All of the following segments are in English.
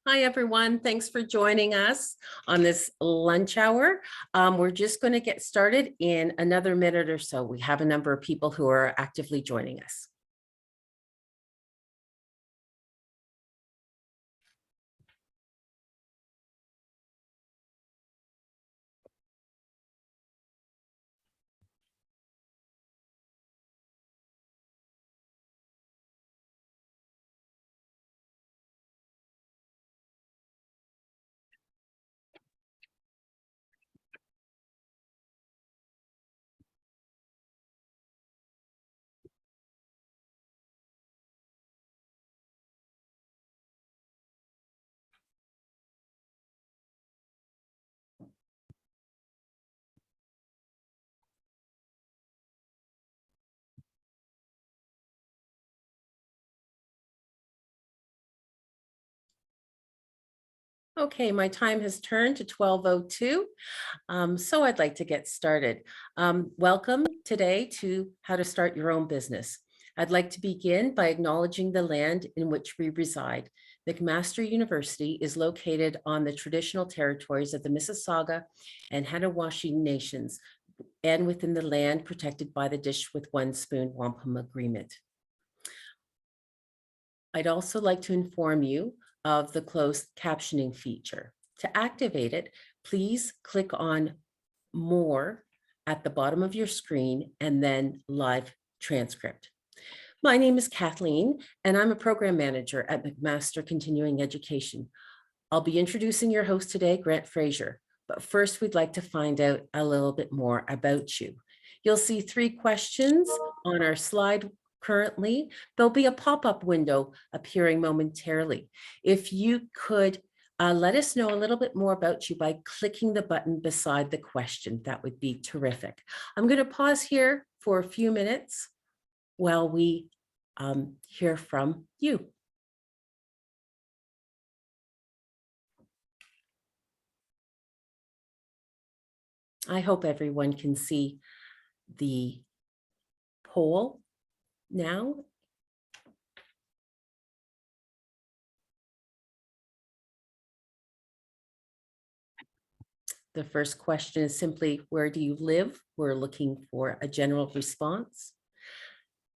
Hi, everyone. Thanks for joining us on this lunch hour. We're just going to get started in another minute or so. We have a number of people who are actively joining us. Okay, my time has turned to 12:02. So I'd like to get started. Welcome today to How to Start Your Own Business. I'd like to begin by acknowledging the land in which we reside. McMaster University is located on the traditional territories of the Mississauga and Hanawashee Nations and within the land protected by the Dish with One Spoon Wampum Agreement. I'd also like to inform you of the closed captioning feature. To activate it, please click on More at the bottom of your screen and then Live Transcript. My name is Kathleen, and I'm a program manager at McMaster Continuing Education. I'll be introducing your host today, Grant Fraser, but first we'd like to find out a little bit more about you. You'll see 3 questions on our slide currently. There'll be a pop-up window appearing momentarily. If you could let us know a little bit more about you by clicking the button beside the question, that would be terrific. I'm going to pause here for a few minutes while we hear from you. I hope everyone can see the poll now. The first question is simply, where do you live? We're looking for a general response.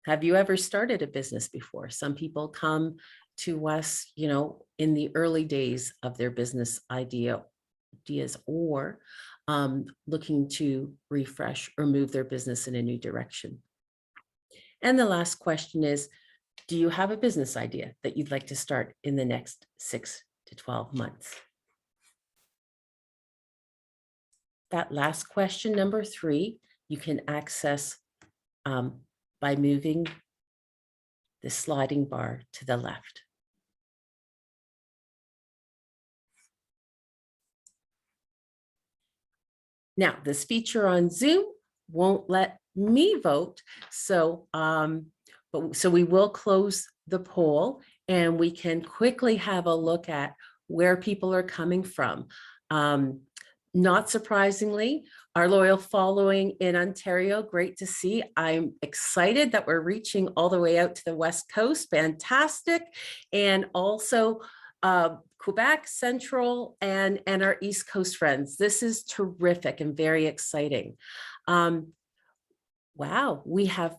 Have you ever started a business before? Some people come to us, in the early days of their business ideas or looking to refresh or move their business in a new direction. And the last question is, do you have a business idea that you'd like to start in the next 6 to 12 months? That last question, number 3, you can access by moving the sliding bar to the left. Now, this feature on Zoom won't let me vote, so we will close the poll and we can quickly have a look at where people are coming from. Not surprisingly, our loyal following in Ontario, great to see. I'm excited that we're reaching all the way out to the West Coast, fantastic. And also Quebec, Central, and our East Coast friends. This is terrific and very exciting. Wow, we have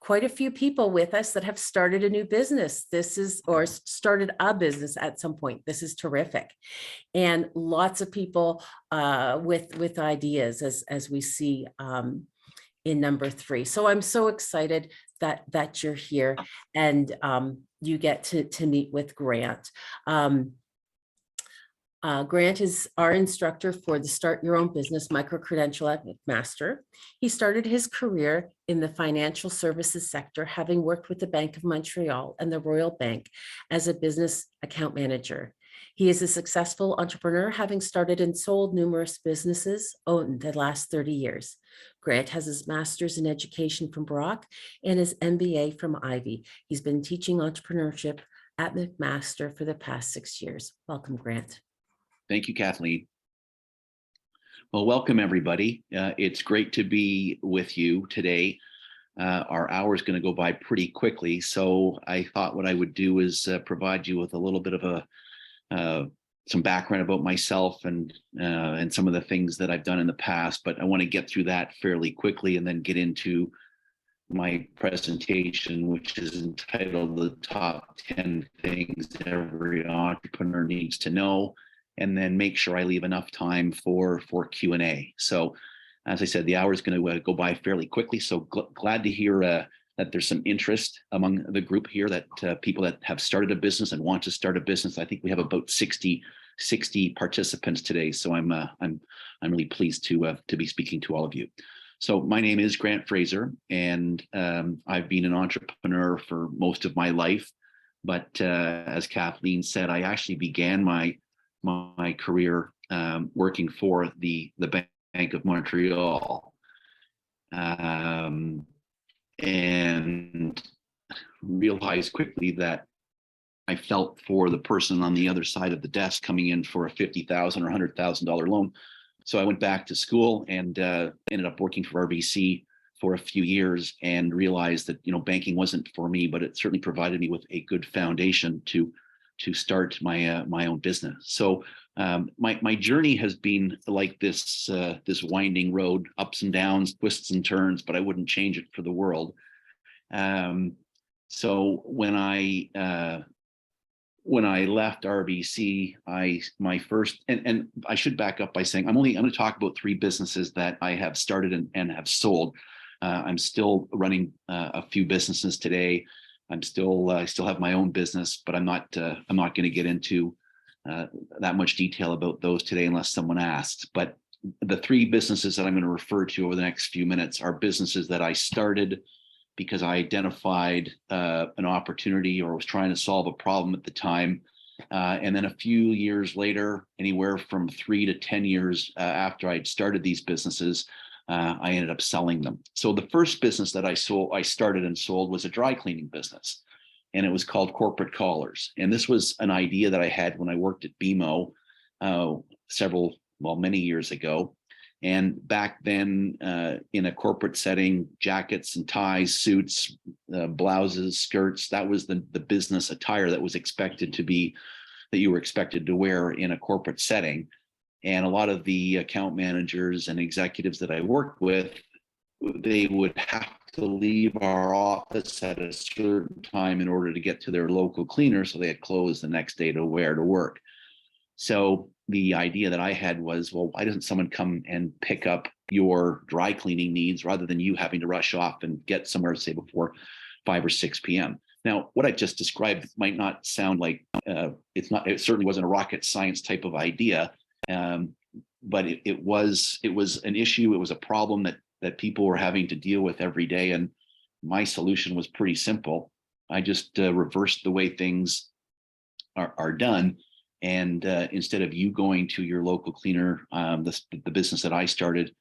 quite a few people with us that have started a new business. Or started a business at some point. This is terrific. And lots of people with ideas as we see in number 3. So I'm so excited that you're here and you get to meet with Grant. Grant is our instructor for the Start Your Own Business micro-credential at McMaster. He started his career in the financial services sector, having worked with the Bank of Montreal and the Royal Bank as a business account manager. He is a successful entrepreneur, having started and sold numerous businesses in the last 30 years. Grant has his master's in education from Brock and his MBA from Ivy. He's been teaching entrepreneurship at McMaster for the past 6 years. Welcome, Grant. Thank you, Kathleen. Well, welcome everybody. It's great to be with you today. Our hour is going to go by pretty quickly, so I thought what I would do is provide you with a little bit of some background about myself and some of the things that I've done in the past, but I want to get through that fairly quickly and then get into my presentation, which is entitled The Top 10 Things Every Entrepreneur Needs to Know, and then make sure I leave enough time for Q&A. So as I said, the hour is going to go by fairly quickly. So glad to hear that there's some interest among the group here, that people that have started a business and want to start a business. I think we have about 60 participants today. So I'm really pleased to be speaking to all of you. So my name is Grant Fraser, and I've been an entrepreneur for most of my life. But as Kathleen said, I actually began my career working for the Bank of Montreal, and realized quickly that I felt for the person on the other side of the desk coming in for a $50,000 or $100,000 loan. So I went back to school and ended up working for RBC for a few years, and realized that banking wasn't for me, but it certainly provided me with a good foundation to start my own business. So my journey has been like this winding road, ups and downs, twists and turns, but I wouldn't change it for the world. So when I left RBC, my first, and I should back up by saying I'm going to talk about 3 businesses that I have started and have sold. I'm still running a few businesses today. I still have my own business, but I'm not going to get into that much detail about those today unless someone asks. But the 3 businesses that I'm going to refer to over the next few minutes are businesses that I started because I identified an opportunity or was trying to solve a problem at the time. And then a few years later, anywhere from 3 to 10 years after I'd started these businesses, I ended up selling them. So the first business that I started and sold was a dry cleaning business, and it was called Corporate Collars. And this was an idea that I had when I worked at BMO many years ago. And back then, in a corporate setting, jackets and ties, suits, blouses, skirts, that was the business attire that was expected to be, that you were expected to wear in a corporate setting. And a lot of the account managers and executives that I worked with, they would have to leave our office at a certain time in order to get to their local cleaner, so they had clothes the next day to wear to work. So the idea that I had was, well, why doesn't someone come and pick up your dry cleaning needs rather than you having to rush off and get somewhere, say, before 5 or 6 p.m. Now, what I just described might not sound like it certainly wasn't a rocket science type of idea, but it was an issue. It was a problem that people were having to deal with every day. And my solution was pretty simple. I just reversed the way things are done. And instead of you going to your local cleaner, the business that I started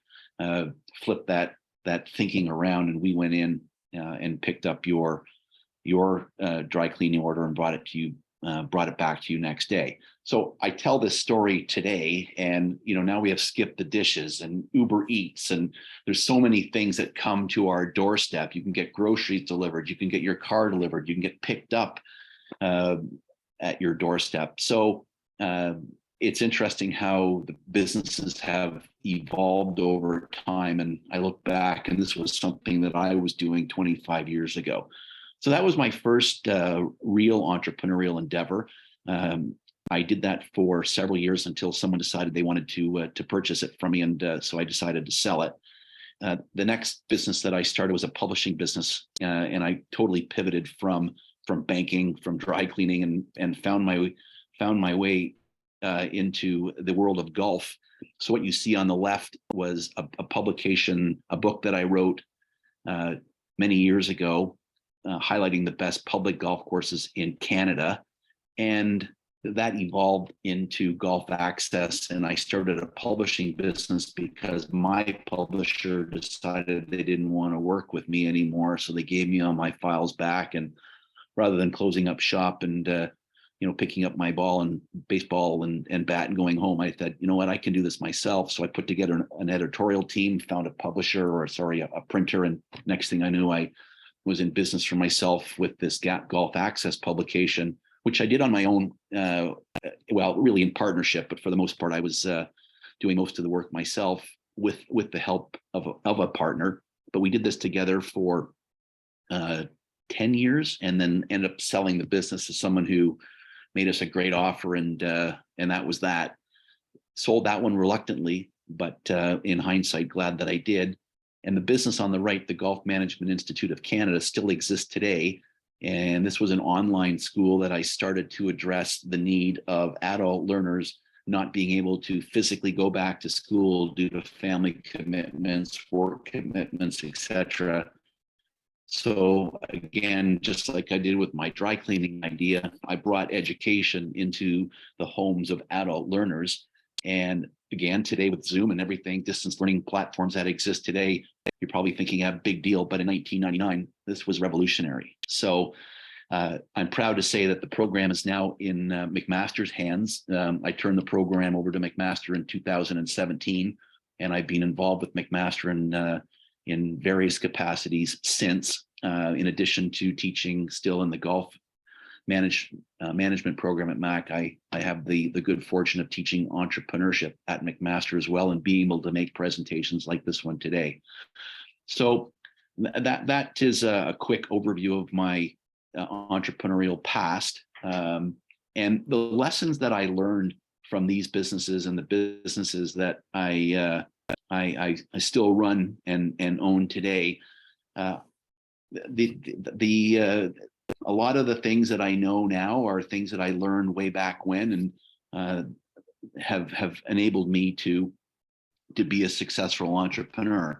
flipped that thinking around, and we went in and picked up your dry cleaning order and brought it back to you next day. So I tell this story today, and now we have Skip the Dishes and Uber Eats, and there's so many things that come to our doorstep. You can get groceries delivered, you can get your car delivered, you can get picked up at your doorstep. So it's interesting how the businesses have evolved over time. And I look back, and this was something that I was doing 25 years ago. So that was my first real entrepreneurial endeavor. I did that for several years until someone decided they wanted to purchase it from me, and so I decided to sell it. The next business that I started was a publishing business, and I totally pivoted from banking, from dry cleaning, and found my way into the world of golf. So what you see on the left was a publication, a book that I wrote many years ago, highlighting the best public golf courses in Canada. And that evolved into Golf Access, and I started a publishing business because my publisher decided they didn't want to work with me anymore. So they gave me all my files back, and rather than closing up shop and picking up my baseball and bat and going home, I thought, you know what, I can do this myself. So I put together an editorial team, found a printer, and next thing I knew, I was in business for myself with this Golf Access publication, which I did on my own, well, really in partnership, but for the most part, I was doing most of the work myself with the help of a partner. But we did this together for 10 years, and then ended up selling the business to someone who made us a great offer, and that was that. Sold that one reluctantly, but in hindsight, glad that I did. And the business on the right, the Golf Management Institute of Canada, still exists today. And this was an online school that I started to address the need of adult learners not being able to physically go back to school due to family commitments, work commitments, etc. So again, just like I did with my dry cleaning idea, I brought education into the homes of adult learners. And again, today with Zoom and everything, distance learning platforms that exist today, you're probably thinking a big deal, but in 1999, this was revolutionary. So I'm proud to say that the program is now in McMaster's hands. I turned the program over to McMaster in 2017, and I've been involved with McMaster in various capacities since, in addition to teaching still in the golf management program at Mac. I have the good fortune of teaching entrepreneurship at McMaster as well, and being able to make presentations like this one today. So that is a quick overview of my entrepreneurial past, and the lessons that I learned from these businesses and the businesses that I still run and own today. A lot of the things that I know now are things that I learned way back when, and have enabled me to be a successful entrepreneur.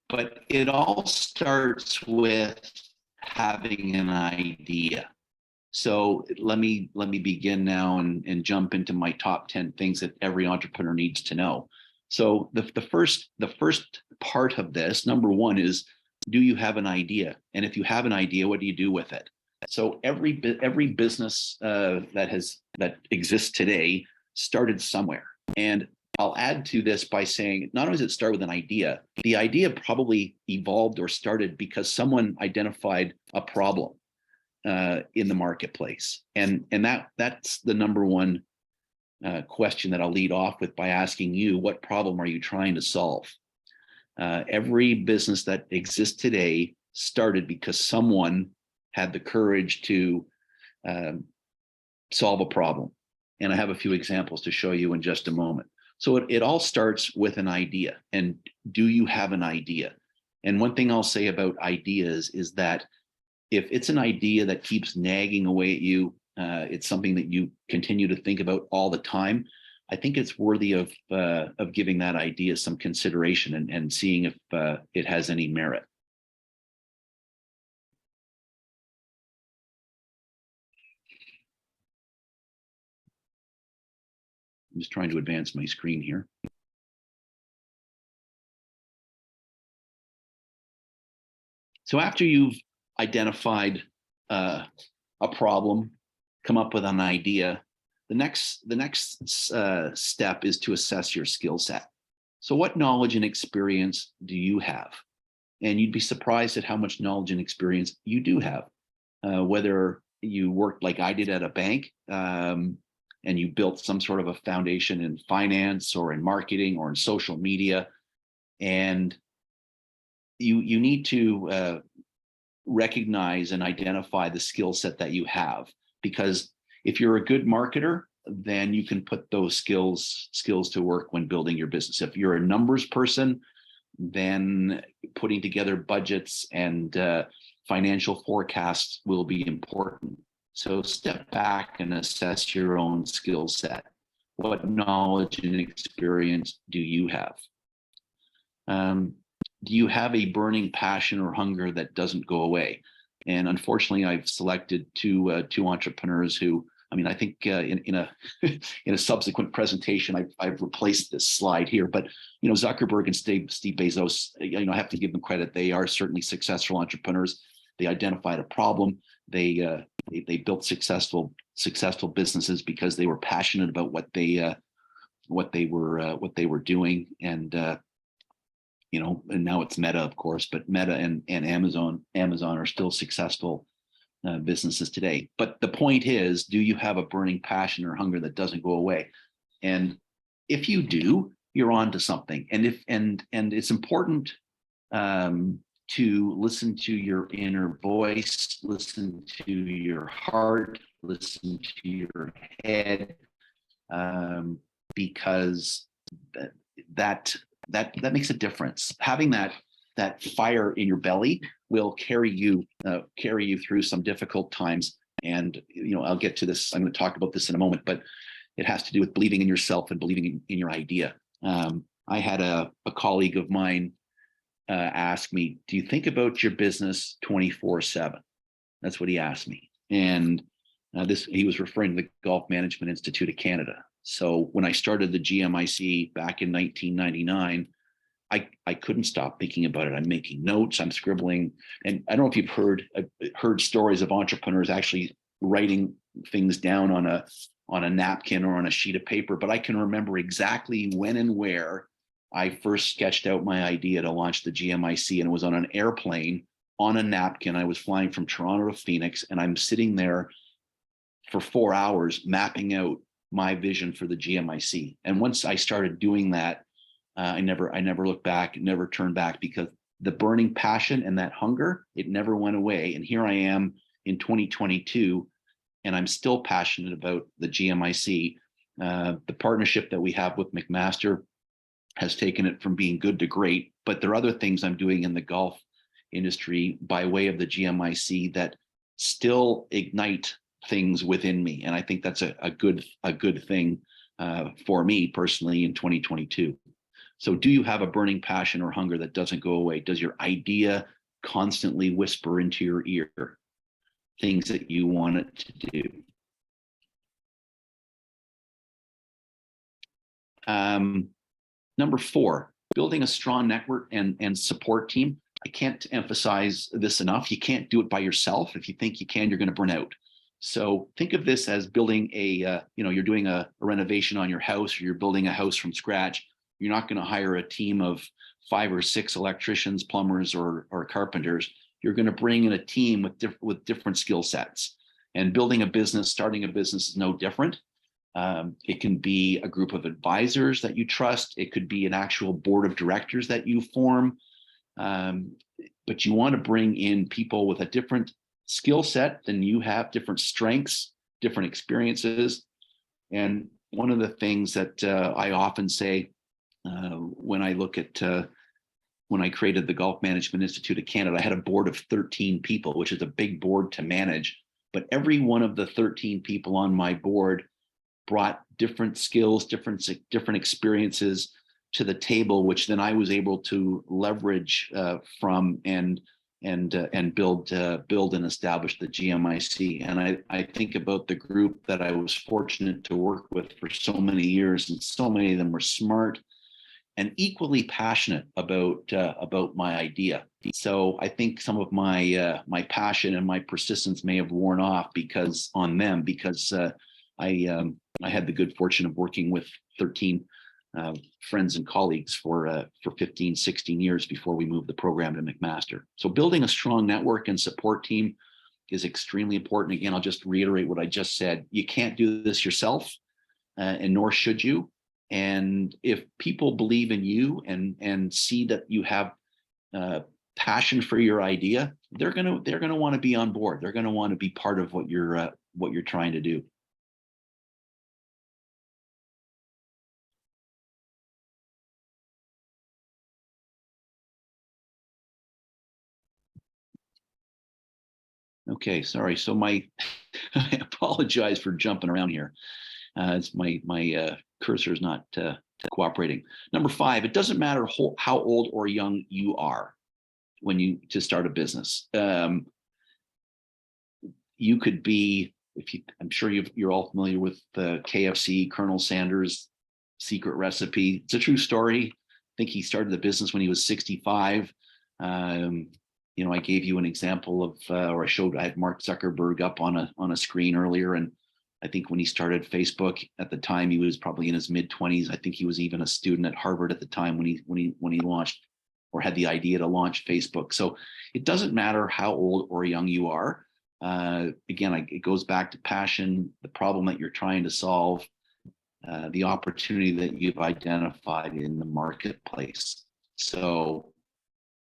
But it all starts with having an idea. So let me begin now and jump into my top 10 things that every entrepreneur needs to know. So the first part of this, number one, is, do you have an idea? And if you have an idea, what do you do with it? So every business that exists today started somewhere. And I'll add to this by saying, not only does it start with an idea, the idea probably evolved or started because someone identified a problem in the marketplace. And that's the number one question that I'll lead off with by asking you, what problem are you trying to solve? Every business that exists today started because someone had the courage to solve a problem. And I have a few examples to show you in just a moment. So it all starts with an idea. And do you have an idea? And one thing I'll say about ideas is that if it's an idea that keeps nagging away at you, it's something that you continue to think about all the time, I think it's worthy of giving that idea some consideration and seeing if it has any merit. I'm just trying to advance my screen here. So after you've identified a problem, come up with an idea, the next step is to assess your skill set. So what knowledge and experience do you have? And you'd be surprised at how much knowledge and experience you do have, whether you worked like I did at a bank, and you built some sort of a foundation in finance or in marketing or in social media, and you need to recognize and identify the skill set that you have, because if you're a good marketer, then you can put those skills to work when building your business. If you're a numbers person, then putting together budgets and financial forecasts will be important. So step back and assess your own skill set. What knowledge and experience do you have? Do you have a burning passion or hunger that doesn't go away? And unfortunately, I've selected two entrepreneurs who, I mean, I think in a subsequent presentation, I've replaced this slide here. But Zuckerberg and Steve Bezos, I have to give them credit. They are certainly successful entrepreneurs. They identified a problem. They built successful businesses because they were passionate about what they were doing. And and now it's Meta, of course, but Meta and Amazon are still successful businesses today. But the point is, do you have a burning passion or hunger that doesn't go away? And if you do, you're on to something. And it's important to listen to your inner voice, listen to your heart, listen to your head, because that makes a difference. Having that fire in your belly will carry you through some difficult times. And I'll get to this. I'm going to talk about this in a moment, but it has to do with believing in yourself and believing in your idea. I had a colleague of mine ask me, "Do you think about your business 24/7?" That's what he asked me. And he was referring to the Golf Management Institute of Canada. So when I started the GMIC back in 1999, I couldn't stop thinking about it. I'm making notes, I'm scribbling. And I don't know if you've heard stories of entrepreneurs actually writing things down on a napkin or on a sheet of paper, but I can remember exactly when and where I first sketched out my idea to launch the GMIC, and it was on an airplane on a napkin. I was flying from Toronto to Phoenix, and I'm sitting there for 4 hours mapping out my vision for the GMIC. And once I started doing that, I never looked back, never turned back, because the burning passion and that hunger, it never went away. And here I am in 2022, and I'm still passionate about the GMIC. The partnership that we have with McMaster has taken it from being good to great, but there are other things I'm doing in the golf industry by way of the GMIC that still ignite things within me. And I think that's a good thing for me personally in 2022. So do you have a burning passion or hunger that doesn't go away? Does your idea constantly whisper into your ear things that you want it to do? Number 4, building a strong network and support team. I can't emphasize this enough. You can't do it by yourself. If you think you can, you're going to burn out. So think of this as building you're doing a renovation on your house, or you're building a house from scratch. You're not going to hire a team of 5 or 6 electricians, plumbers, or carpenters. You're going to bring in a team with different skill sets. And building a business, starting a business is no different. It can be a group of advisors that you trust. It could be an actual board of directors that you form. But you want to bring in people with a different skill set than you have, different strengths, different experiences. And one of the things that I often say when I look at when I created the Golf Management Institute of Canada, I had a board of 13 people, which is a big board to manage. But every one of the 13 people on my board brought different skills, different experiences to the table, which then I was able to leverage from and build and establish the GMIC. And I think about the group that I was fortunate to work with for so many years, and so many of them were smart and equally passionate about my idea. So I think some of my my passion and my persistence may have worn off because I had the good fortune of working with 13 friends and colleagues for 15, 16 years before we moved the program to McMaster. So building a strong network and support team is extremely important. Again, I'll just reiterate what I just said. You can't do this yourself, and nor should you. And if people believe in you and see that you have passion for your idea, they're gonna want to be on board. They're gonna want to be part of what you're trying to do. Okay, sorry. So I apologize for jumping around here. It's my cursor is not cooperating. Number 5, it doesn't matter how old or young you are to start a business. You could be, I'm sure you're all familiar with the KFC, Colonel Sanders' secret recipe. It's a true story. I think he started the business when he was 65. I gave you an example of, or I had Mark Zuckerberg up on a screen earlier, and I think when he started Facebook at the time, he was probably in his mid-20s. I think he was even a student at Harvard at the time when he launched or had the idea to launch Facebook. So it doesn't matter how old or young you are. Again, it goes back to passion, the problem that you're trying to solve, the opportunity that you've identified in the marketplace. So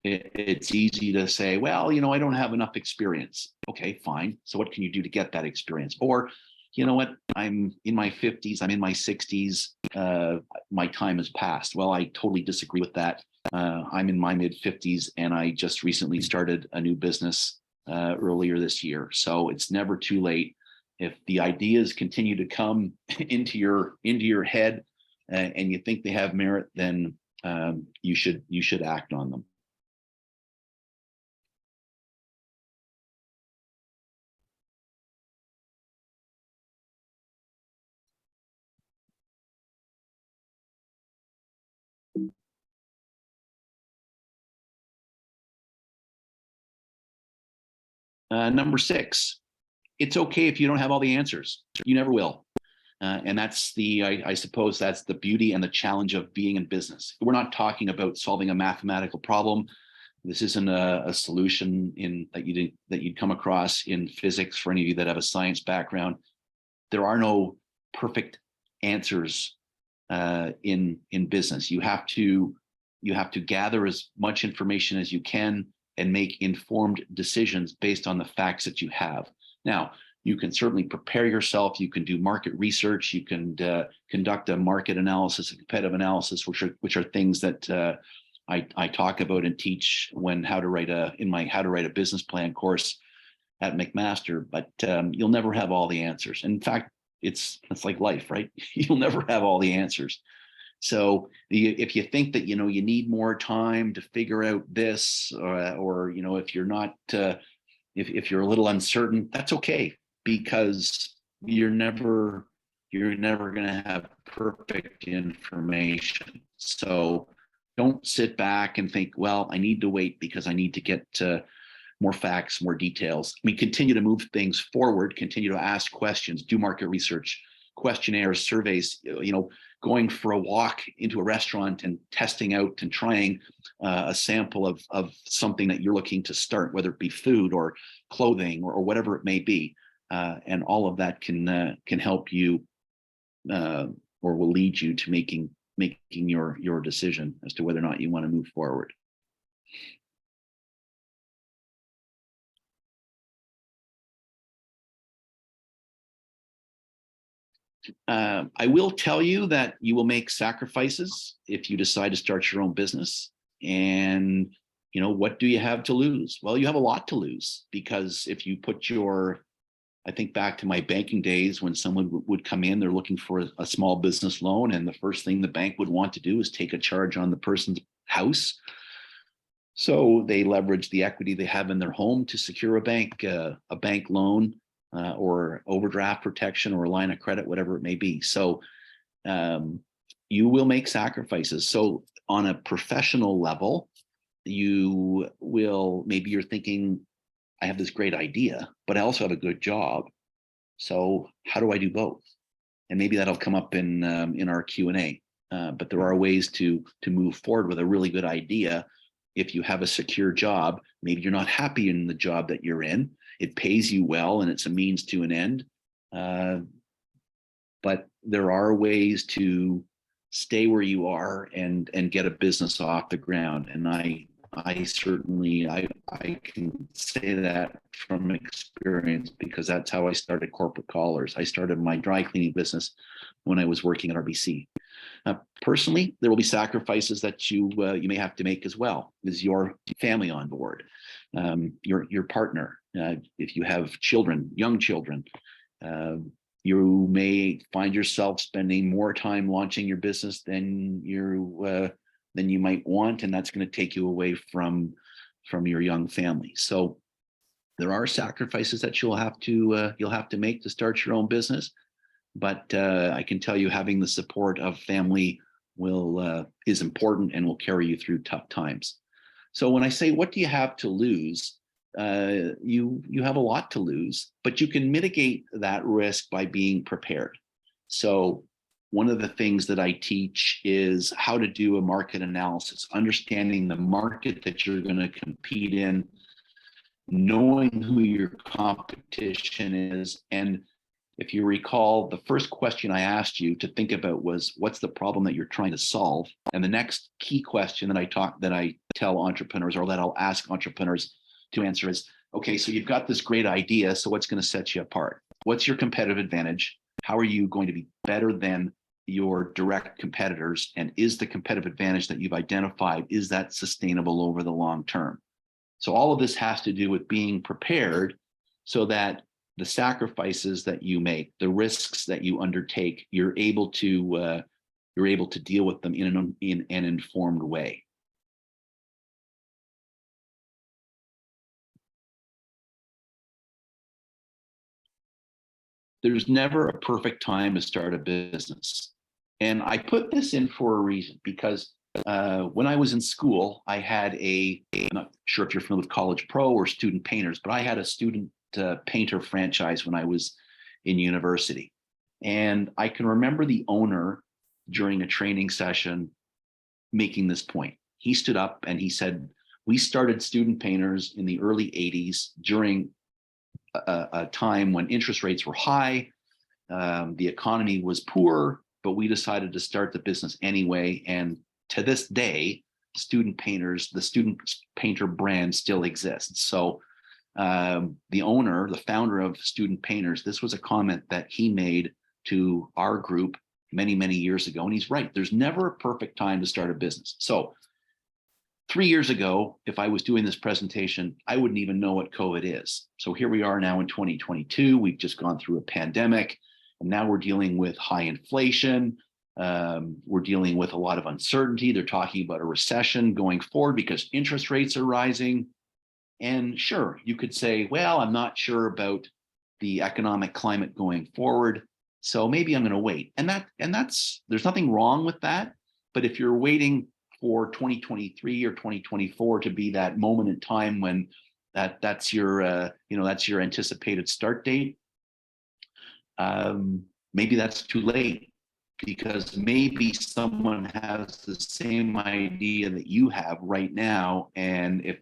it's easy to say, well, I don't have enough experience. Okay, fine. So what can you do to get that experience? Or, you know what, I'm in my 50s, I'm in my 60s, my time has passed. Well, I totally disagree with that. I'm in my mid 50s and I just recently started a new business earlier this year. So it's never too late. If the ideas continue to come into your head and you think they have merit, then you should act on them. Number 6, it's okay if you don't have all the answers. You never will. And that's I suppose that's the beauty and the challenge of being in business. We're not talking about solving a mathematical problem. This isn't a solution that you'd come across in physics for any of you that have a science background. There are no perfect answers in business. You have to gather as much information as you can and make informed decisions based on the facts that you have. Now, you can certainly prepare yourself. You can do market research. You can conduct a market analysis, a competitive analysis, which are things that I talk about and teach in my how to write a business plan course at McMaster. But you'll never have all the answers. In fact, it's like life, right? You'll never have all the answers. So if you think that you need more time to figure out this, or if you're not if you're a little uncertain, that's okay, because you're never going to have perfect information. So don't sit back and think, well, I need to wait because I need to get more facts, more details. I mean, continue to move things forward, continue to ask questions, do market research, questionnaires, surveys, going for a walk into a restaurant and testing out and trying a sample of something that you're looking to start, whether it be food or clothing or whatever it may be. And all of that can help you or will lead you to making your decision as to whether or not you want to move forward. I will tell you that you will make sacrifices if you decide to start your own business. And, what do you have to lose? Well, you have a lot to lose, because if you put I think back to my banking days when someone would come in, they're looking for a small business loan. And the first thing the bank would want to do is take a charge on the person's house. So they leverage the equity they have in their home to secure a bank loan. Or overdraft protection or a line of credit, whatever it may be. So you will make sacrifices. So on a professional level, maybe you're thinking, I have this great idea, but I also have a good job. So how do I do both? And maybe that'll come up in our Q&A. But there are ways to move forward with a really good idea. If you have a secure job, maybe you're not happy in the job that you're in. It pays you well and it's a means to an end. But there are ways to stay where you are and get a business off the ground. And I certainly can say that from experience, because that's how I started Corporate Collars. I started my dry cleaning business when I was working at RBC. Personally, there will be sacrifices that you may have to make as well. Is your family on board? Your partner? If you have children, young children, you may find yourself spending more time launching your business than you might want, and that's going to take you away from your young family. So there are sacrifices that you'll have to make to start your own business. But I can tell you, having the support of family is important and will carry you through tough times. So when I say, what do you have to lose? You have a lot to lose, but you can mitigate that risk by being prepared. So one of the things that I teach is how to do a market analysis, understanding the market that you're going to compete in, knowing who your competition is. And if you recall, the first question I asked you to think about was, what's the problem that you're trying to solve? And the next key question that I tell entrepreneurs, or that I'll ask entrepreneurs to answer is, okay, so you've got this great idea. So what's going to set you apart? What's your competitive advantage? How are you going to be better than your direct competitors? And is the competitive advantage that you've identified, is that sustainable over the long term? So all of this has to do with being prepared so that the sacrifices that you make, the risks that you undertake, you're able to deal with them in an informed way. There's never a perfect time to start a business. And I put this in for a reason, because when I was in school, I had I'm not sure if you're familiar with College Pro or Student Painters, but I had a student painter franchise when I was in university. And I can remember the owner during a training session making this point. He stood up and he said, we started Student Painters in the early 80s during a time when interest rates were high, the economy was poor, but we decided to start the business anyway. And to this day, Student Painters, the Student Painter brand still exists. So the owner, the founder of Student Painters, this was a comment that he made to our group many, many years ago. And he's right. There's never a perfect time to start a business. So 3 years ago, if I was doing this presentation, I wouldn't even know what COVID is. So here we are now in 2022. We've just gone through a pandemic, and now we're dealing with high inflation. We're dealing with a lot of uncertainty. They're talking about a recession going forward because interest rates are rising. And sure, you could say, well, I'm not sure about the economic climate going forward, so maybe I'm going to wait. And that's there's nothing wrong with that. But if you're waiting for 2023 or 2024 to be that moment in time when that's your anticipated start date, maybe that's too late, because maybe someone has the same idea that you have right now, and if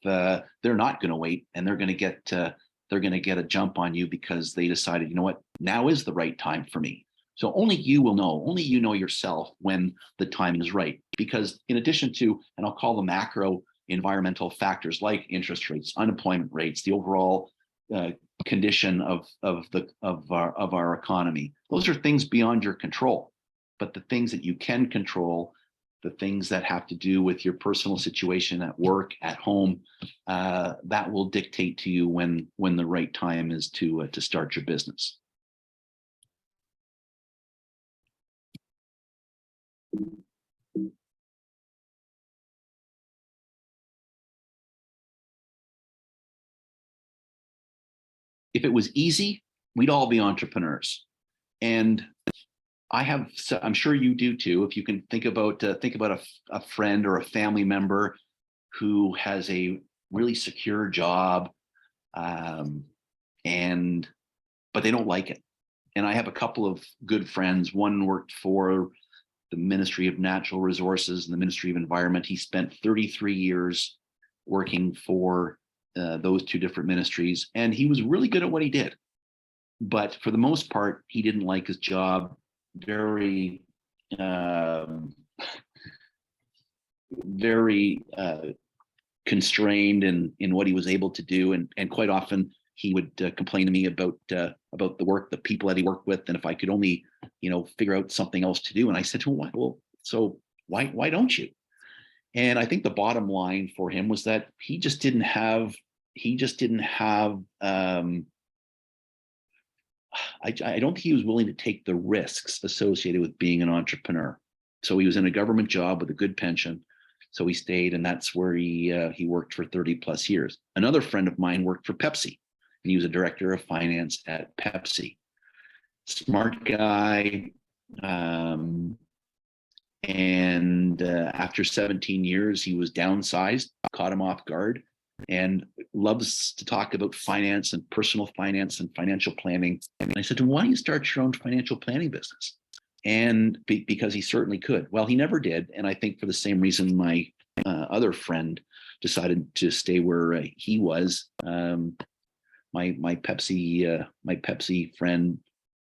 they're not going to wait, and they're going to get a jump on you because they decided, you know what, now is the right time for me. So only you will know, only you know yourself when the time is right. Because in addition to, and I'll call the macro environmental factors like interest rates, unemployment rates, the overall condition of our economy, those are things beyond your control. But the things that you can control, the things that have to do with your personal situation at work, at home, that will dictate to you when the right time is to start your business. If it was easy, we'd all be entrepreneurs. And I'm sure you do too. If you can think about a friend or a family member who has a really secure job, but they don't like it. And I have a couple of good friends. One worked for the Ministry of Natural Resources and the Ministry of Environment. He spent 33 years working for those two different ministries, and he was really good at what he did. But for the most part, he didn't like his job. Very constrained in what he was able to do, and quite often he would complain to me about the work, the people that he worked with, and if I could only figure out something else to do. And I said to him, well, so why don't you? And I think the bottom line for him was that he just didn't have I don't think he was willing to take the risks associated with being an entrepreneur. So he was in a government job with a good pension. So he stayed, and that's where he worked for 30 plus years. Another friend of mine worked for Pepsi, and he was a director of finance at Pepsi. Smart guy. And after 17 years, he was downsized, caught him off guard, and loves to talk about finance and personal finance and financial planning. And I said to him, why don't you start your own financial planning business? And because he certainly could. Well, he never did. And I think for the same reason my other friend decided to stay where he was. My Pepsi friend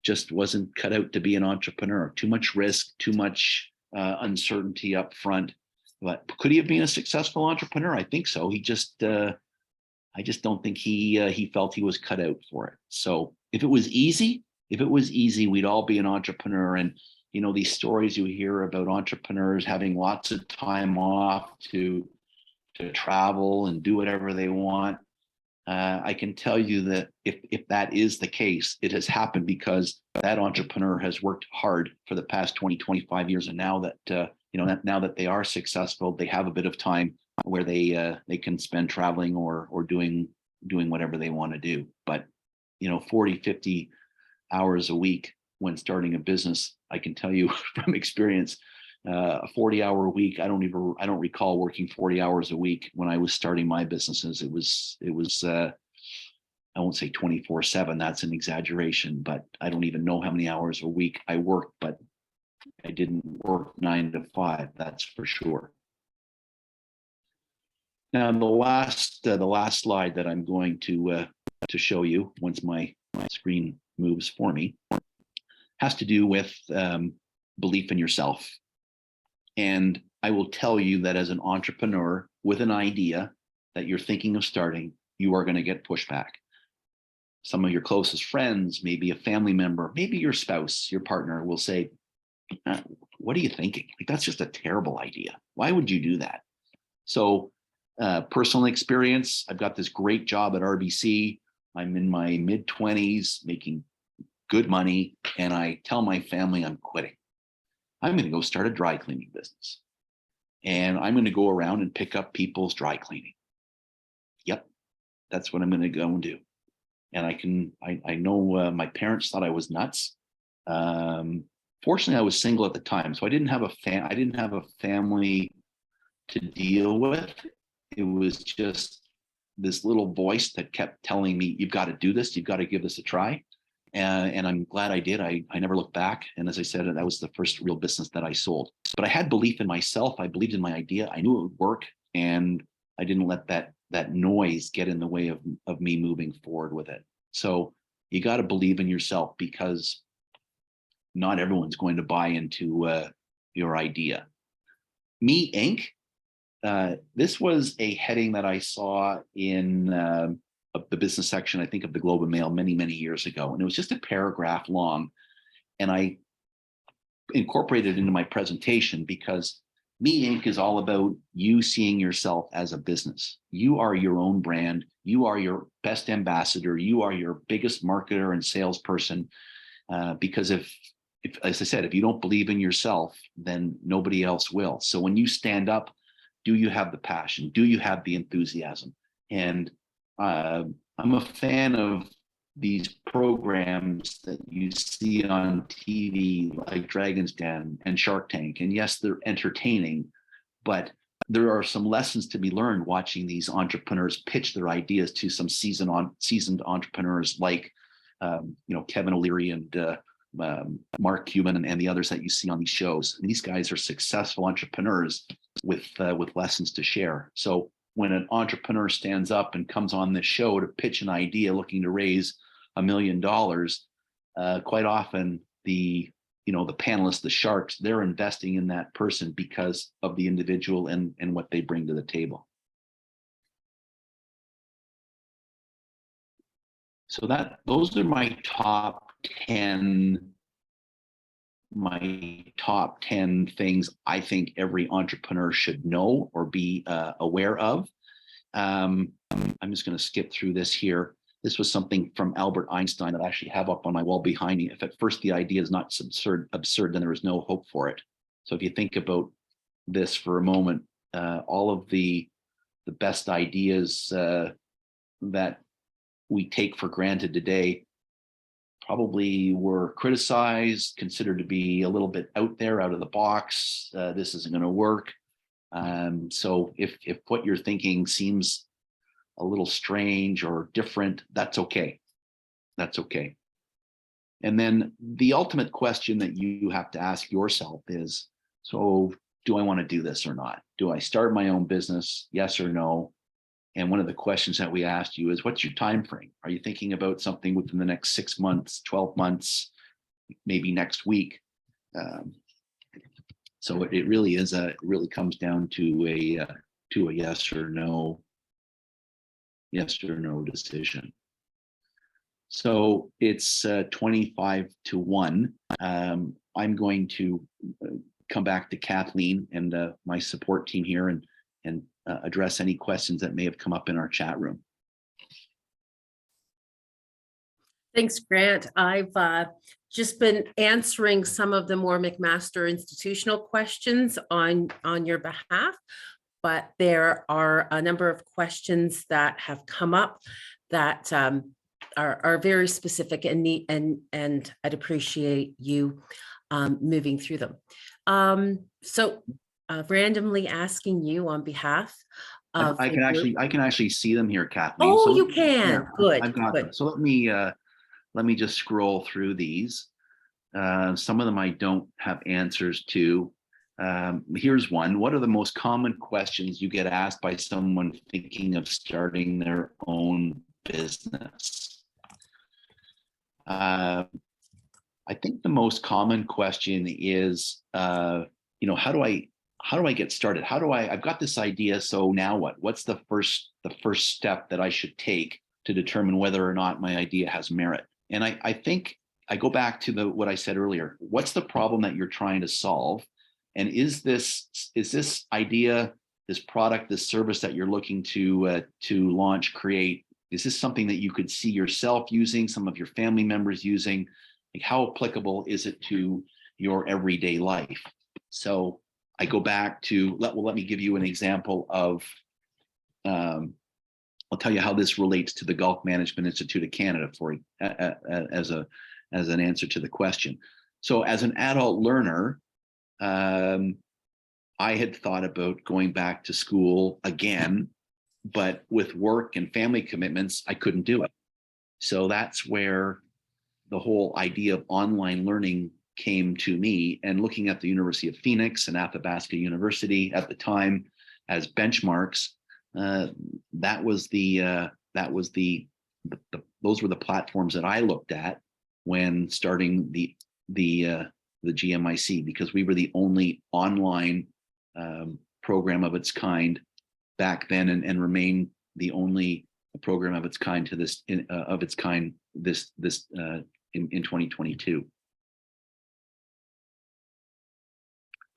just wasn't cut out to be an entrepreneur. Too much risk, too much uncertainty up front. But could he have been a successful entrepreneur? I think so. He just I just don't think he felt he was cut out for it. So if it was easy, we'd all be an entrepreneur. And you know, these stories you hear about entrepreneurs having lots of time off to travel and do whatever they want. I can tell you that if that is the case, it has happened because that entrepreneur has worked hard for the past 20, 25 years. And now that, now that they are successful, they have a bit of time where they can spend traveling or doing whatever they want to do. But, 40, 50 hours a week when starting a business, I can tell you from experience, a 40-hour week. I don't recall working 40 hours a week when I was starting my businesses. It was I won't say 24/7. That's an exaggeration, but I don't even know how many hours a week I worked, but I didn't work 9 to 5. That's for sure. Now, the last slide that I'm going to show you once my screen moves for me has to do with belief in yourself. And I will tell you that as an entrepreneur with an idea that you're thinking of starting, you are going to get pushback. Some of your closest friends, maybe a family member, maybe your spouse, your partner will say, what are you thinking? Like, that's just a terrible idea. Why would you do that? So personal experience, I've got this great job at RBC. I'm in my mid-20s, making good money, and I tell my family I'm quitting. I'm going to go start a dry cleaning business. And I'm going to go around and pick up people's dry cleaning. Yep, that's what I'm going to go and do. And I know my parents thought I was nuts. Fortunately, I was single at the time, so I didn't have a family to deal with. It was just this little voice that kept telling me, you've got to do this. You've got to give this a try. And I'm glad I did. I never looked back. And as I said, that was the first real business that I sold. But I had belief in myself. I believed in my idea. I knew it would work. And I didn't let that noise get in the way of me moving forward with it. So you got to believe in yourself, because not everyone's going to buy into your idea. Me Inc. This was a heading that I saw in the business section, I think, of the Globe and Mail many, many years ago. And it was just a paragraph long. And I incorporated it into my presentation because Me Inc. is all about you seeing yourself as a business. You are your own brand. You are your best ambassador. You are your biggest marketer and salesperson. Because if, as I said, if you don't believe in yourself, then nobody else will. So when you stand up, do you have the passion? Do you have the enthusiasm? And I'm a fan of these programs that you see on TV, like Dragon's Den and Shark Tank. And yes, they're entertaining, but there are some lessons to be learned watching these entrepreneurs pitch their ideas to some seasoned entrepreneurs like Kevin O'Leary and Mark Cuban and the others that you see on these shows. And these guys are successful entrepreneurs with lessons to share. So when an entrepreneur stands up and comes on this show to pitch an idea looking to raise $1 million, quite often the panelists, the sharks, they're investing in that person because of the individual and what they bring to the table. So those are my top 10 things I think every entrepreneur should know or be aware of. I'm just going to skip through this here. This was something from Albert Einstein that I actually have up on my wall behind me. If at first the idea is not absurd, then there is no hope for it. So if you think about this for a moment, all of the best ideas that we take for granted today probably were criticized, considered to be a little bit out there, out of the box. This isn't going to work. So if what you're thinking seems a little strange or different, that's okay. That's okay. And then the ultimate question that you have to ask yourself is, so do I want to do this or not? Do I start my own business? Yes or no? And one of the questions that we asked you is, what's your time frame? Are you thinking about something within the next 6 months, 12 months, maybe next week? So it really is it really comes down to a yes or no decision. So it's 25-1. I'm going to come back to Kathleen and my support team here and address any questions that may have come up in our chat room. Thanks, Grant. I've just been answering some of the more McMaster institutional questions on your behalf, but there are a number of questions that have come up that are very specific and neat, and I'd appreciate you moving through them. So randomly asking you on behalf of I can actually see them here, Kathleen. Oh, so you can. yeah, Good. I've got good. them. So let me just scroll through these. Some of them I don't have answers to. Here's one. What are the most common questions you get asked by someone thinking of starting their own business? I think the most common question is, how do I get started? I've got this idea. So now what? What's the first step that I should take to determine whether or not my idea has merit? And I think I go back to what I said earlier. What's the problem that you're trying to solve? And is this idea, this product, this service that you're looking to launch, create, is this something that you could see yourself using, some of your family members using? Like, how applicable is it to your everyday life? So I go back to, let me give you an example of, I'll tell you how this relates to the Gulf Management Institute of Canada as an answer to the question. So as an adult learner, I had thought about going back to school again, but with work and family commitments, I couldn't do it. So that's where the whole idea of online learning came to me, and looking at the University of Phoenix and Athabasca University at the time as benchmarks. Those were the platforms that I looked at when starting the GMIC, because we were the only online program of its kind back then, and remain the only program of its kind in 2022.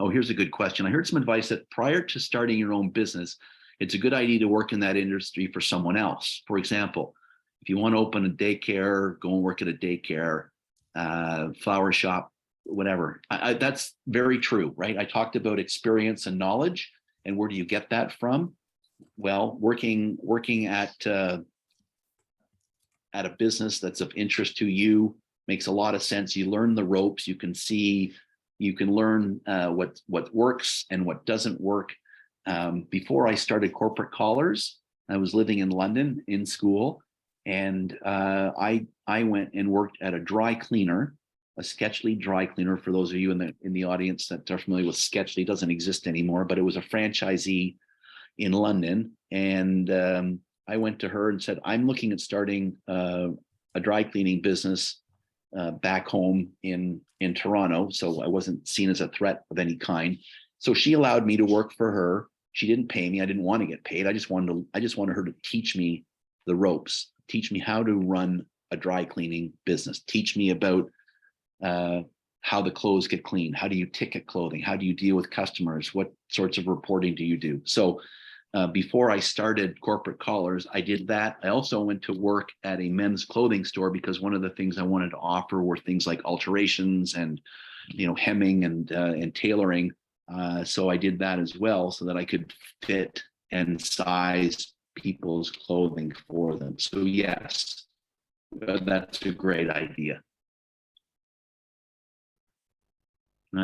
Oh, here's a good question. I heard some advice that prior to starting your own business, it's a good idea to work in that industry for someone else. For example, if you want to open a daycare, go and work at a daycare, flower shop, whatever. That's very true, right? I talked about experience and knowledge, and where do you get that from? Well, working at a business that's of interest to you makes a lot of sense. You learn the ropes. You can learn what works and what doesn't work. Before I started Corporate Collars, I was living in London in school, and I went and worked at a dry cleaner, a Sketchly dry cleaner. For those of you in the audience that are familiar with Sketchly, it doesn't exist anymore, but it was a franchisee in London. And I went to her and said, I'm looking at starting a dry cleaning business back home in Toronto. So I wasn't seen as a threat of any kind. So she allowed me to work for her. She didn't pay me. I didn't want to get paid. I just wanted her to teach me the ropes, teach me how to run a dry cleaning business, teach me about how the clothes get cleaned. How do you ticket clothing? How do you deal with customers? What sorts of reporting do you do? So before I started Corporate Collars, I did that. I also went to work at a men's clothing store, because one of the things I wanted to offer were things like alterations and, hemming and tailoring. So I did that as well, so that I could fit and size people's clothing for them. So yes, that's a great idea.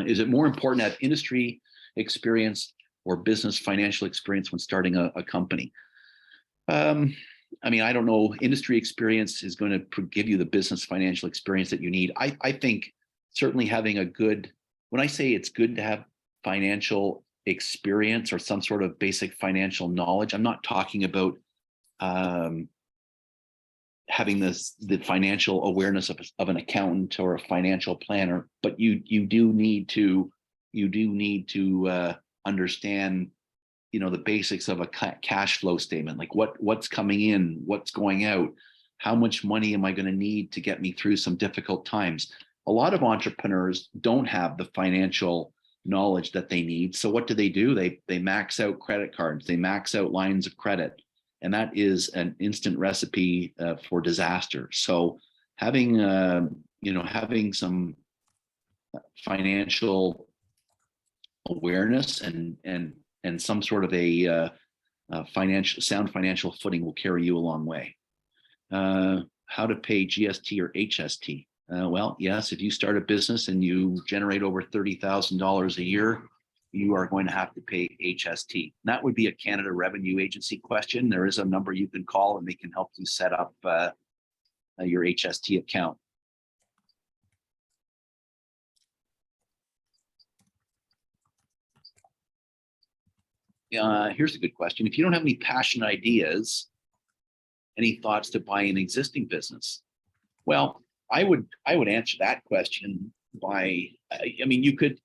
Is it more important to have industry experience or business financial experience when starting a company? I don't know. Industry experience is going to give you the business financial experience that you need. I think certainly having when I say it's good to have financial experience or some sort of basic financial knowledge. I'm not talking about having the financial awareness of an accountant or a financial planner, but you do need to understand, you know, the basics of a cash flow statement, like what's coming in, what's going out, how much money am I going to need to get me through some difficult times. A lot of entrepreneurs don't have the financial knowledge that they need. So what do? They max out credit cards, they max out lines of credit, and that is an instant recipe for disaster. So having having some financial awareness and some sort of a sound financial footing will carry you a long way. How to pay GST or HST? Well, yes, if you start a business and you generate over $30,000 a year, you are going to have to pay HST. That would be a Canada Revenue Agency question. There is a number you can call and they can help you set up your HST account. Here's a good question. If you don't have any passion ideas, any thoughts to buy an existing business? Well, I would answer that question by, I mean, you could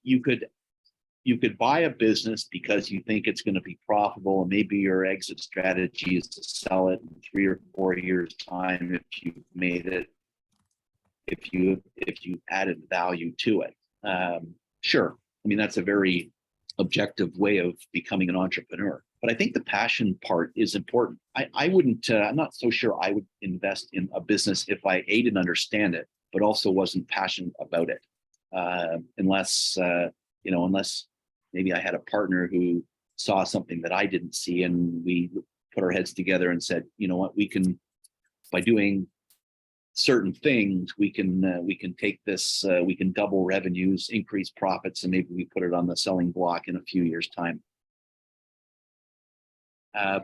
buy a business because you think it's going to be profitable, and maybe your exit strategy is to sell it in 3 or 4 years' time if you made it, if you added value to it. Sure, I mean, that's a very objective way of becoming an entrepreneur. But I think the passion part is important. I wouldn't, I'm not so sure I would invest in a business if I didn't understand it, but also wasn't passionate about it. Unless maybe I had a partner who saw something that I didn't see, and we put our heads together and said, you know what, we can, by doing certain things, we can take this, we can double revenues, increase profits, and maybe we put it on the selling block in a few years' time.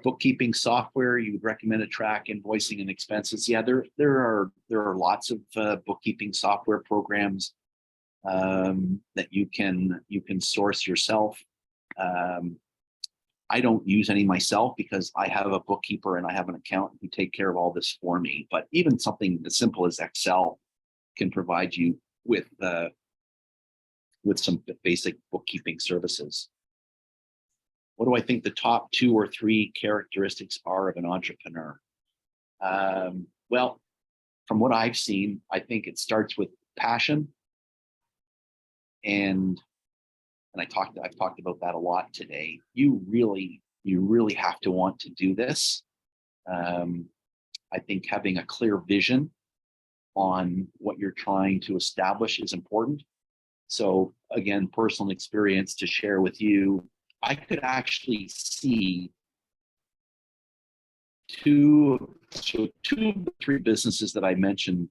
Bookkeeping software you would recommend to track invoicing and expenses? Yeah, there are lots of bookkeeping software programs that you can source yourself. I don't use any myself because I have a bookkeeper and I have an accountant who take care of all this for me. But even something as simple as Excel can provide you with some basic bookkeeping services. What do I think the top 2 or 3 characteristics are of an entrepreneur? Well, from what I've seen, I think it starts with passion, and I've talked about that a lot today. You really have to want to do this. I think having a clear vision on what you're trying to establish is important. So again, personal experience to share with you. I could actually see 2 or 3 businesses that I mentioned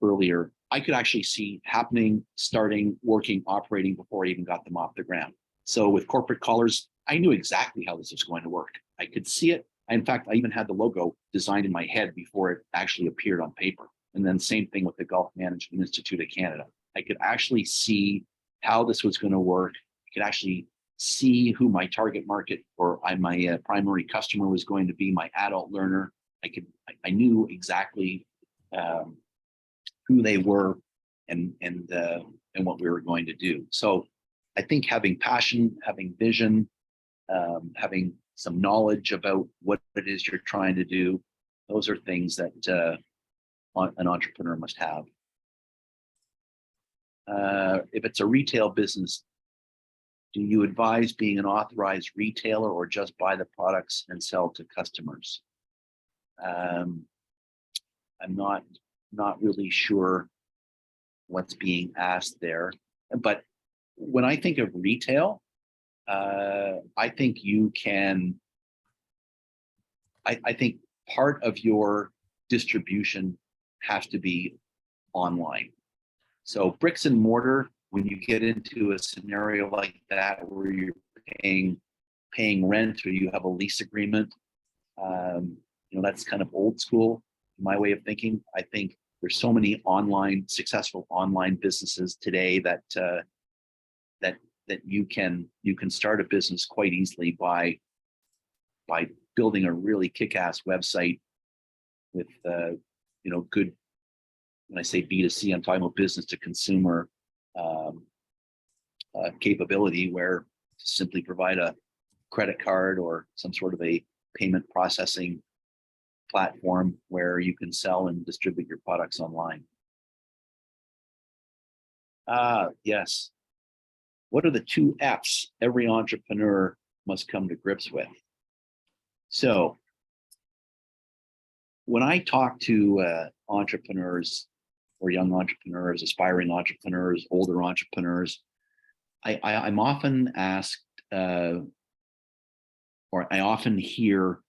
earlier. I could actually see happening, starting, working, operating before I even got them off the ground. So with corporate collars, I knew exactly how this was going to work. I could see it. In fact, I even had the logo designed in my head before it actually appeared on paper. And then same thing with the Golf Management Institute of Canada. I could actually see how this was going to work. I could actually see who my target market or my primary customer was going to be, my adult learner. I knew exactly who they were and what we were going to do. So I think having passion, having vision, having some knowledge about what it is you're trying to do, those are things that an entrepreneur must have. If it's a retail business, do you advise being an authorized retailer or just buy the products and sell to customers? I'm not really sure what's being asked there. But when I think of retail, I think you can, I think part of your distribution has to be online. So bricks and mortar, when you get into a scenario like that where you're paying rent or you have a lease agreement, that's kind of old school, my way of thinking. I think there's so many successful online businesses today that that you can start a business quite easily by building a really kick-ass website with good, when I say B2C, I'm talking about business to consumer capability, where simply provide a credit card or some sort of a payment processing platform where you can sell and distribute your products online. Yes. What are the 2 F's every entrepreneur must come to grips with? So when I talk to entrepreneurs or young entrepreneurs, aspiring entrepreneurs, older entrepreneurs, I'm often asked, or I often hear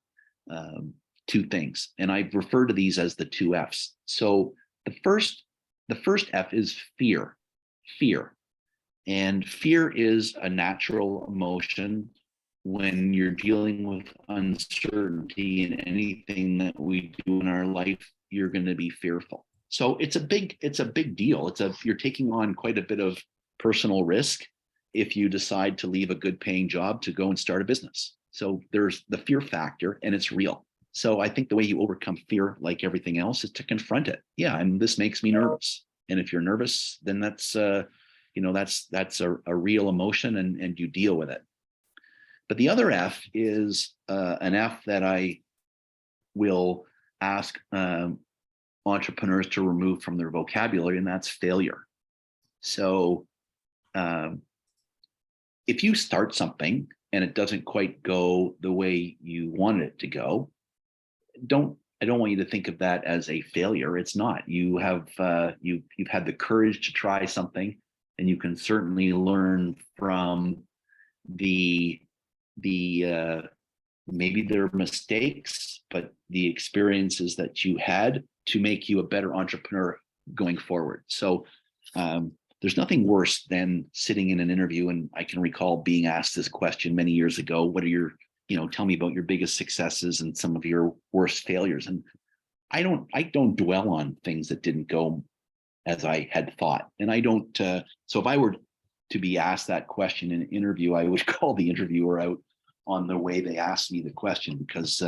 2 things, and I refer to these as the 2 F's. So the first F is fear. And fear is a natural emotion. When you're dealing with uncertainty in anything that we do in our life, you're going to be fearful. So it's a big deal. You're taking on quite a bit of personal risk if you decide to leave a good paying job to go and start a business. So there's the fear factor, and it's real. So I think the way you overcome fear, like everything else, is to confront it. Yeah, and this makes me nervous. And if you're nervous, then that's a real emotion, and you deal with it. But the other F is an F that I will ask entrepreneurs to remove from their vocabulary, and that's failure. So if you start something and it doesn't quite go the way you want it to go, I don't want you to think of that as a failure. It's not. You have you've had the courage to try something, and you can certainly learn from the maybe their mistakes, but the experiences that you had to make you a better entrepreneur going forward. So there's nothing worse than sitting in an interview, and I can recall being asked this question many years ago: what are your, tell me about your biggest successes and some of your worst failures? And I don't dwell on things that didn't go as I had thought. And I don't, so if I were to be asked that question in an interview, I would call the interviewer out on the way they asked me the question, because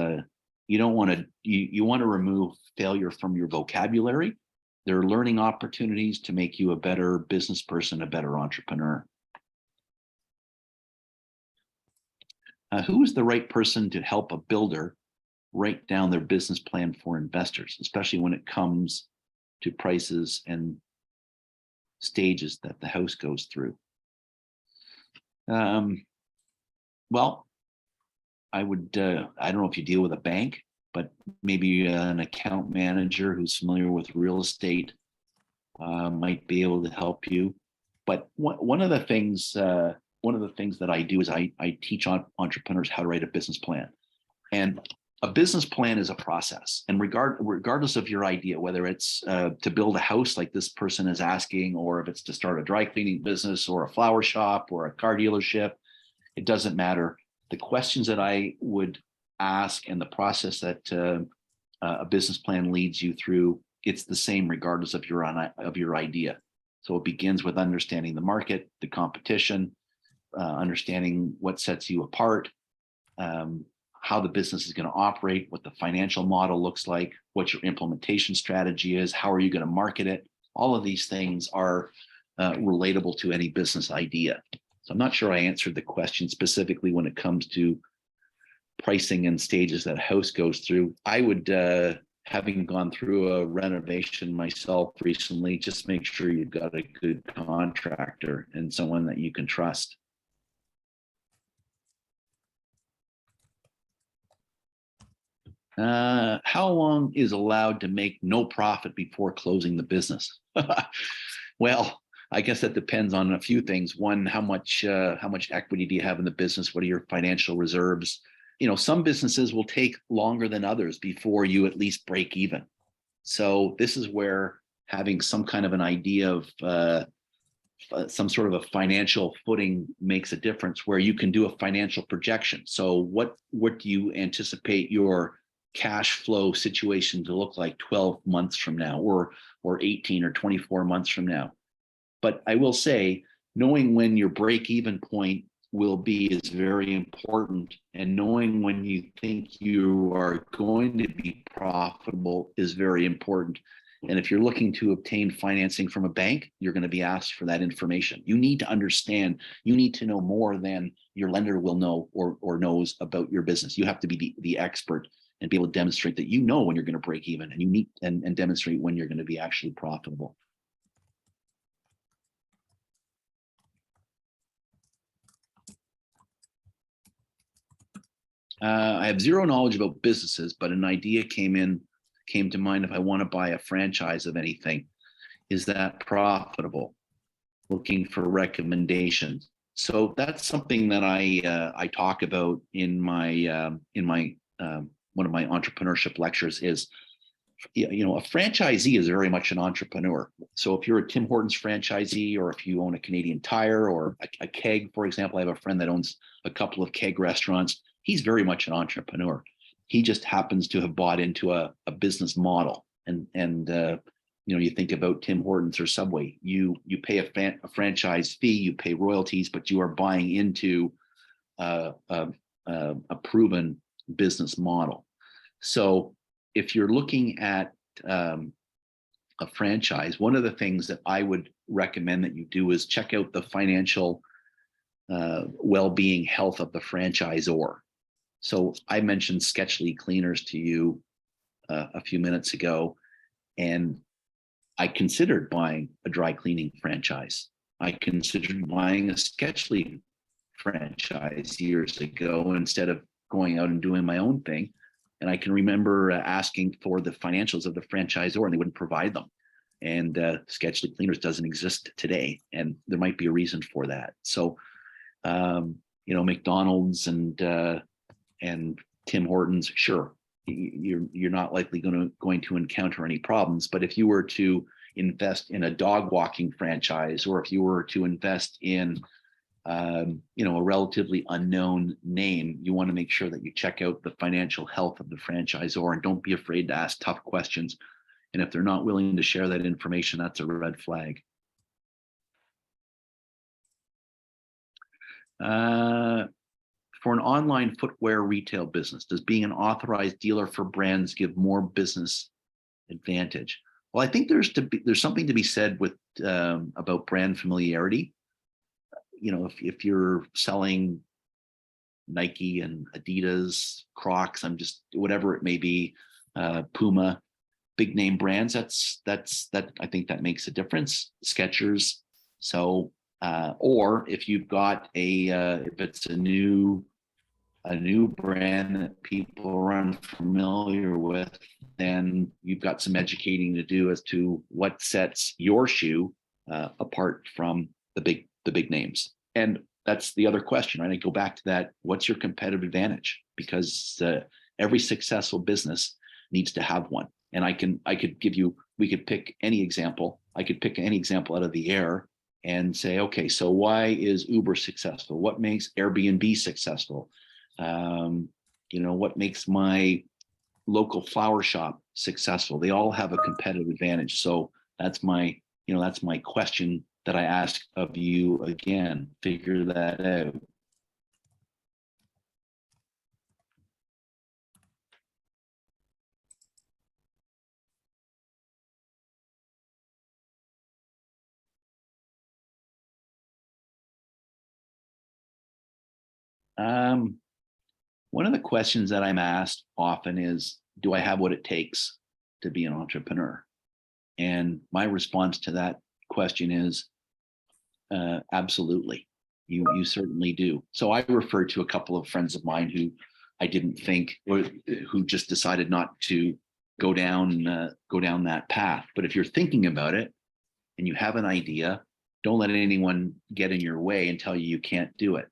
you don't want to, you want to remove failure from your vocabulary. They're learning opportunities to make you a better business person, a better entrepreneur. Who is the right person to help a builder write down their business plan for investors, especially when it comes to prices and stages that the house goes through? Well, I would, I don't know if you deal with a bank, but maybe an account manager who's familiar with real estate might be able to help you. But one of the things that I do is I teach entrepreneurs how to write a business plan. And a business plan is a process. And regardless of your idea, whether it's to build a house like this person is asking, or if it's to start a dry cleaning business or a flower shop or a car dealership, it doesn't matter. The questions that I would ask and the process that a business plan leads you through, it's the same regardless of your idea. So it begins with understanding the market, the competition, understanding what sets you apart, how the business is going to operate, what the financial model looks like, what your implementation strategy is, how are you going to market it. All of these things are relatable to any business idea. So I'm not sure I answered the question specifically when it comes to pricing and stages that a house goes through. I would, having gone through a renovation myself recently, just make sure you've got a good contractor and someone that you can trust. How long is allowed to make no profit before closing the business? Well, I guess that depends on a few things. One, how much equity do you have in the business? What are your financial reserves? Some businesses will take longer than others before you at least break even. So this is where having some kind of an idea of some sort of a financial footing makes a difference, where you can do a financial projection. So what do you anticipate your cash flow situation to look like 12 months from now, or 18 or 24 months from now? But I will say, knowing when your break-even point will be is very important, and knowing when you think you are going to be profitable is very important. And if you're looking to obtain financing from a bank, you're going to be asked for that information. You need to understand, you need to know more than your lender will know or knows about your business. You have to be the expert and be able to demonstrate that you know when you're going to break even, and you need and demonstrate when you're going to be actually profitable. I have zero knowledge about businesses, but an idea came to mind. If I want to buy a franchise of anything, is that profitable? Looking for recommendations. So that's something that I talk about in my one of my entrepreneurship lectures. Is, you know, a franchisee is very much an entrepreneur. So if you're a Tim Hortons franchisee, or if you own a Canadian Tire or a Keg, for example, I have a friend that owns a couple of Keg restaurants. He's very much an entrepreneur. He just happens to have bought into a business model. And you know, you think about Tim Hortons or Subway, you pay a franchise fee, you pay royalties, but you are buying into a proven business model. So if you're looking at a franchise, one of the things that I would recommend that you do is check out the financial well-being health of the franchisor. So I mentioned Sketchly Cleaners to you a few minutes ago, and I considered buying a dry cleaning franchise. I considered buying a Sketchly franchise years ago instead of going out and doing my own thing. And I can remember asking for the financials of the franchisor, and they wouldn't provide them. And Sketchly Cleaners doesn't exist today, and there might be a reason for that. So, you know, McDonald's and Tim Hortons, sure, you're not likely going to encounter any problems. But if you were to invest in a dog walking franchise, or if you were to invest in you know, a relatively unknown name, you want to make sure that you check out the financial health of the franchisor, and don't be afraid to ask tough questions. And if they're not willing to share that information, that's a red flag. For an online footwear retail business, does being an authorized dealer for brands give more business advantage? Well, I think there's something to be said with about brand familiarity. You know, if you're selling Nike and Adidas, Crocs, I'm just whatever it may be, Puma, big name brands, that I think that makes a difference. Skechers. So or if you've got if it's a new brand that people are unfamiliar with, then you've got some educating to do as to what sets your shoe apart from the big names. And that's the other question, right? I go back to that. What's your competitive advantage? Because every successful business needs to have one. And we could pick any example. I could pick any example out of the air and say, okay, so why is Uber successful? What makes Airbnb successful? You know, what makes my local flower shop successful? They all have a competitive advantage. So that's my question that I ask of you again. Figure that out. One of the questions that I'm asked often is, do I have what it takes to be an entrepreneur? And my response to that question is, absolutely. You certainly do. So I referred to a couple of friends of mine who I didn't think, or who just decided not to go down that path. But if you're thinking about it and you have an idea, don't let anyone get in your way and tell you can't do it.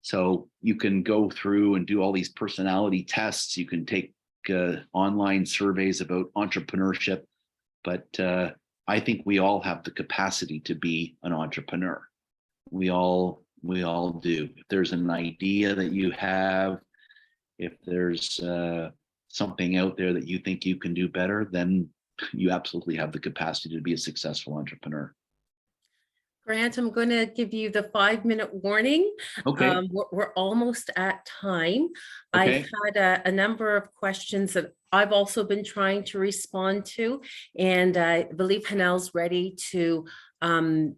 So you can go through and do all these personality tests. You can take online surveys about entrepreneurship, but I think we all have the capacity to be an entrepreneur. We all do. If there's an idea that you have, if there's something out there that you think you can do better, then you absolutely have the capacity to be a successful entrepreneur. Grant, I'm going to give you the 5-minute warning. Okay, We're almost at time. okay. I've had a number of questions that I've also been trying to respond to, and I believe Hanel's ready to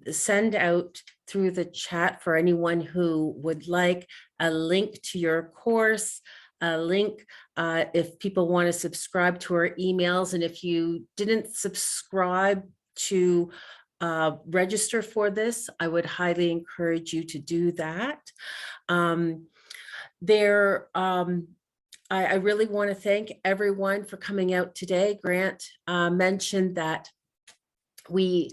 send out through the chat for anyone who would like a link to your course, a link if people want to subscribe to our emails. And if you didn't subscribe to register for this, I would highly encourage you to do that. I really want to thank everyone for coming out today. Grant mentioned that we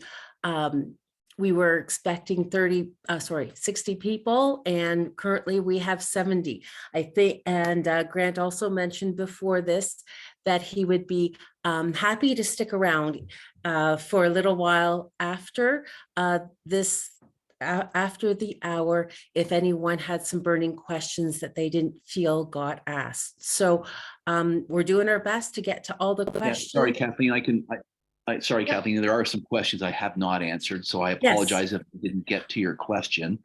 were expecting 60 people, and currently we have 70, I think. And Grant also mentioned before this that he would be happy to stick around for a little while after after the hour, if anyone had some burning questions that they didn't feel got asked. So we're doing our best to get to all the questions. Sorry, Kathleen, sorry, Yep. Kathleen, there are some questions I have not answered, so I Yes. apologize if I didn't get to your question.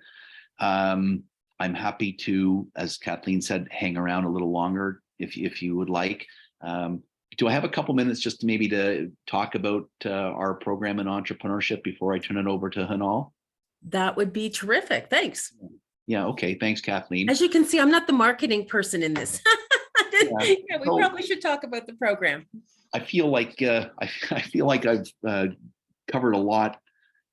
I'm happy to, as Kathleen said, hang around a little longer if you would like. Do I have a couple minutes just maybe to talk about our program in entrepreneurship before I turn it over to Hanal? That would be terrific. Thanks. Yeah, okay. Thanks, Kathleen. As you can see, I'm not the marketing person in this. Yeah, we probably should talk about the program. I feel like I feel like I've covered a lot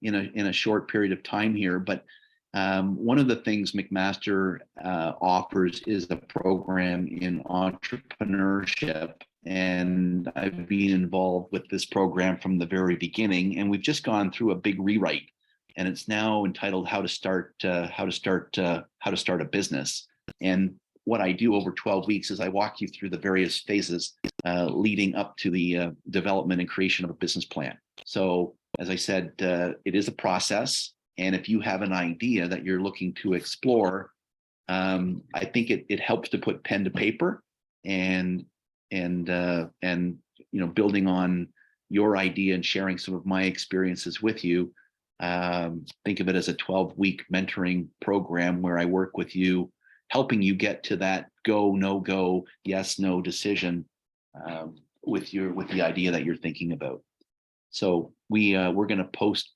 in a short period of time here, but one of the things McMaster offers is a program in entrepreneurship, and I've been involved with this program from the very beginning, and we've just gone through a big rewrite, and it's now entitled How to Start a Business. And what I do over 12 weeks is I walk you through the various phases leading up to the development and creation of a business plan. So as I said, it is a process. And if you have an idea that you're looking to explore, I think it helps to put pen to paper and building on your idea and sharing some of my experiences with you. Think of it as a 12-week mentoring program where I work with you, helping you get to that go, no go, yes, no decision with the idea that you're thinking about. So we're going to post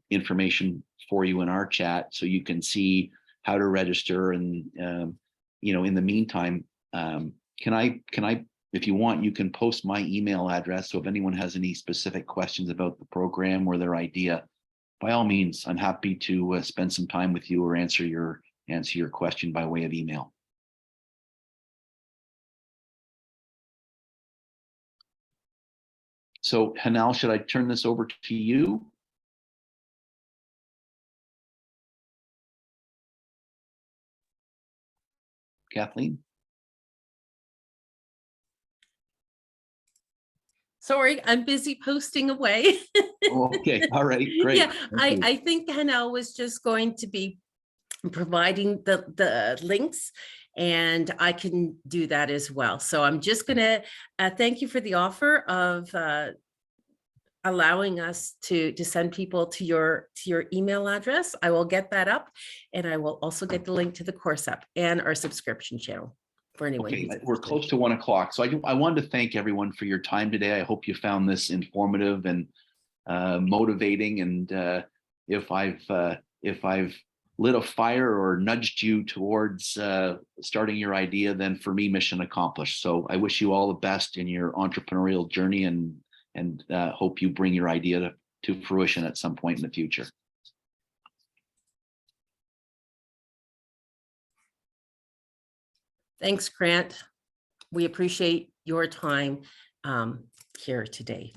information for you in our chat so you can see how to register. And in the meantime, can I, if you want, you can post my email address. So if anyone has any specific questions about the program or their idea, by all means, I'm happy to spend some time with you or answer your question by way of email. So Hanal, should I turn this over to you? Kathleen? Sorry, I'm busy posting away. Okay, all right, great. Yeah, I think Hanel was just going to be providing the links, and I can do that as well. So I'm just gonna thank you for the offer of allowing us to send people to your email address. I will get that up, and I will also get the link to the course up and our subscription channel for anyone. Okay, we're close to 1 o'clock. So I wanted to thank everyone for your time today. I hope you found this informative and motivating. And if I've lit a fire or nudged you towards starting your idea, then for me, mission accomplished. So I wish you all the best in your entrepreneurial journey, and hope you bring your idea to fruition at some point in the future. Thanks, Grant. We appreciate your time here today.